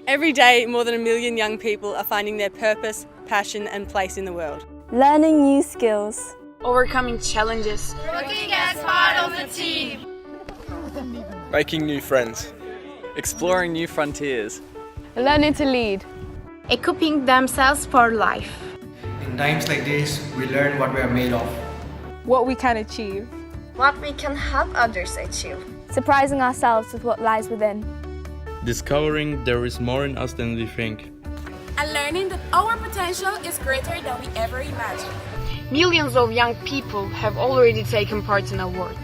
Every day, more than 1 million young people are finding their purpose, passion and place in the world. Learning new skills. Overcoming challenges. Working as part of a team. Making new friends. Exploring new frontiers. Learning to lead. Equipping themselves for life. In times like this, we learn what we are made of. What we can achieve. What we can help others achieve. Surprising ourselves with what lies within. Discovering there is more in us than we think. And learning that our potential is greater than we ever imagined. Millions of young people have already taken part in our work.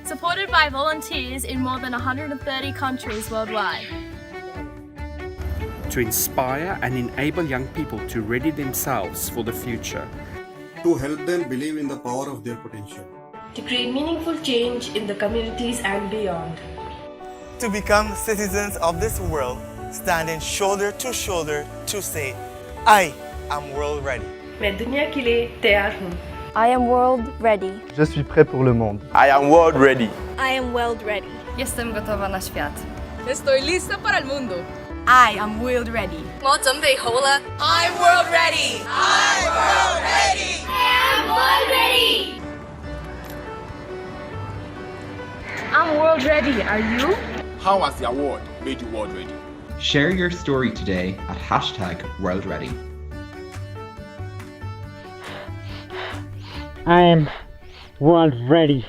Supported by volunteers in more than 130 countries worldwide. To inspire and enable young people to ready themselves for the future. To help them believe in the power of their potential. To create meaningful change in the communities and beyond. To become citizens of this world, standing shoulder to say, I am world ready. मैं दुनिया के लिए तैयार हूँ. I am world ready. Je suis prêt pour le monde. I am world ready. I am world ready. Jestem gotowa na świat. Estoy lista para el mundo. I am world ready. 我準備好啦. I'm world ready. I'm world ready. I'm world ready. I'm world ready. Are you? How has the award made you world ready? Share your story today at #WorldReady. I am world ready.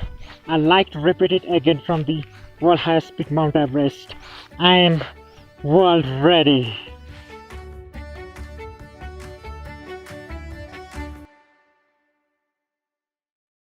I'd like to repeat it again from the world highest peak Mount Everest. I am world ready.